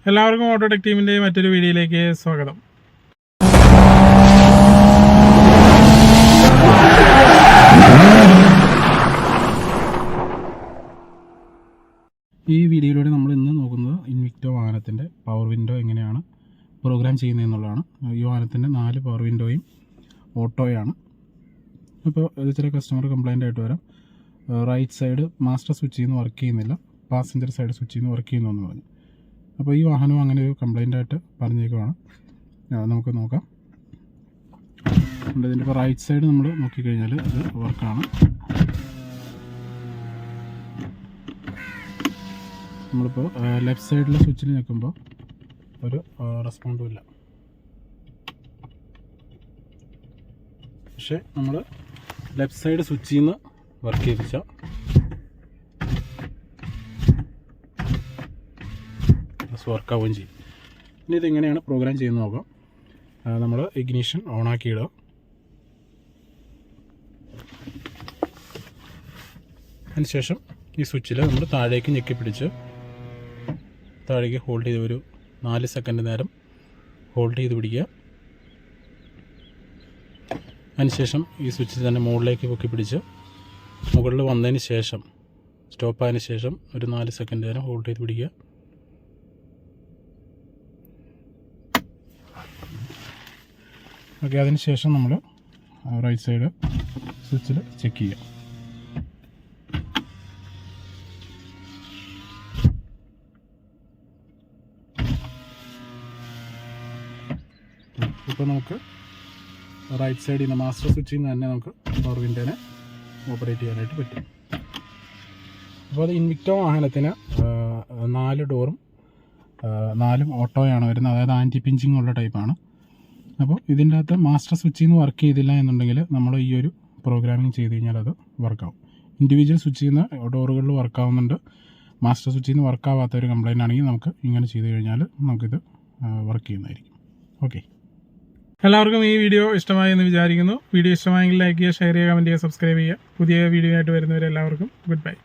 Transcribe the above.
എല്ലാവർക്കും ഓട്ടോടെക് ടീമിൻ്റെ മറ്റൊരു വീഡിയോയിലേക്ക് സ്വാഗതം. ഈ വീഡിയോയിലൂടെ നമ്മൾ ഇന്ന് നോക്കുന്നത് ഇൻവിക്ടോ വാഹനത്തിൻ്റെ പവർ വിൻഡോ എങ്ങനെയാണ് പ്രോഗ്രാം ചെയ്യുന്നതെന്നുള്ളതാണ്. ഈ വാഹനത്തിൻ്റെ 4 പവർ വിൻഡോയും ഓട്ടോയാണ്. അപ്പോൾ ഇത് ചില കസ്റ്റമർ കംപ്ലൈൻ്റ് ആയിട്ട് വരാം, റൈറ്റ് സൈഡ് മാസ്റ്റർ സ്വിച്ചിൽ നിന്ന് വർക്ക് ചെയ്യുന്നില്ല, പാസഞ്ചർ സൈഡ് സ്വിച്ചിൽ നിന്ന് വർക്ക് ചെയ്യുന്നു എന്ന് പറഞ്ഞു. അപ്പോൾ ഈ വാഹനം അങ്ങനെ ഒരു കംപ്ലൈൻ്റ് ആയിട്ട് പറഞ്ഞേക്കുവാണ്. നമുക്ക് നോക്കാം. ഇതിൻ്റെ ഇപ്പോൾ റൈറ്റ് സൈഡ് നമ്മൾ നോക്കിക്കഴിഞ്ഞാൽ ഇത് വർക്കാണ്. നമ്മളിപ്പോൾ ലെഫ്റ്റ് സൈഡിലെ സ്വിച്ചിൽ നിൽക്കുമ്പോൾ ഒരു റെസ്പോണ്ടും ഇല്ല. പക്ഷേ നമ്മൾ ലെഫ്റ്റ് സൈഡ് സ്വിച്ചിൽ നിന്ന് വർക്ക് ചെയ്യിപ്പിച്ച വർക്കാവുകയും ചെയ്യും. ഇനി ഇതെങ്ങനെയാണ് പ്രോഗ്രാം ചെയ്യുന്നത് നോക്കാം. നമ്മൾ ഇഗ്നിഷൻ ഓണാക്കിയിടുക. അതിനുശേഷം ഈ സ്വിച്ചിൽ നമ്മൾ താഴേക്ക് ഞെക്കി പിടിച്ച് താഴേക്ക് ഹോൾഡ് ചെയ്ത് ഒരു 4 സെക്കൻഡ് നേരം ഹോൾഡ് ചെയ്ത് പിടിക്കുക. അതിനുശേഷം ഈ സ്വിച്ചിൽ തന്നെ മുകളിലേക്ക് പൊക്കി പിടിച്ച് മുകളിൽ വന്നതിന് ശേഷം സ്റ്റോപ്പായതിന് ശേഷം ഒരു 4 സെക്കൻഡ് നേരം ഹോൾഡ് ചെയ്ത് പിടിക്കുക. ഓക്കെ, അതിന് ശേഷം നമ്മൾ റൈറ്റ് സൈഡ് സ്വിച്ചിൽ ചെക്ക് ചെയ്യാം. ഇപ്പോൾ നമുക്ക് റൈറ്റ് സൈഡിൽ നിന്ന് മാസ്റ്റർ സ്വിച്ചിൽ നിന്ന് തന്നെ നമുക്ക് പവർ വിൻഡോനെ ഓപ്പറേറ്റ് ചെയ്യാനായിട്ട് പറ്റും. അപ്പോൾ അത് ഇൻവിക്ടോ വാഹനത്തിന് 4 ഡോറും 4 ഓട്ടോയാണ് വരുന്നത്, അതായത് ആൻറ്റി പിഞ്ചിങ് ഉള്ള ടൈപ്പാണ്. അപ്പോൾ ഇതിൻ്റെ അകത്ത് മാസ്റ്റർ സ്വിച്ചിൽ നിന്ന് വർക്ക് ചെയ്തില്ല എന്നുണ്ടെങ്കിൽ നമ്മൾ ഈ ഒരു പ്രോഗ്രാമിങ് ചെയ്ത് കഴിഞ്ഞാൽ അത് വർക്കാവും. ഇൻഡിവിജ്വൽ സ്വിച്ചിൽ നിന്ന് ഡോറുകളിൽ വർക്കാവുന്നുണ്ട്, മാസ്റ്റർ സ്വിച്ചിൽ നിന്ന് വർക്കാവാത്ത ഒരു കംപ്ലൈൻ്റ് ആണെങ്കിൽ നമുക്ക് ഇങ്ങനെ ചെയ്ത് കഴിഞ്ഞാൽ നമുക്കിത് വർക്ക് ചെയ്യുന്നതായിരിക്കും. ഓക്കെ, എല്ലാവർക്കും ഈ വീഡിയോ ഇഷ്ടമായി എന്ന് വിചാരിക്കുന്നു. വീഡിയോ ഇഷ്ടമായെങ്കിൽ ലൈക്ക് ചെയ്യുക, ഷെയർ ചെയ്യുക, കമൻറ്റ് ചെയ്യുക, സബ്സ്ക്രൈബ് ചെയ്യുക. പുതിയ വീഡിയോ ആയിട്ട് വരുന്നവരെല്ലാവർക്കും ഗുഡ് ബൈ.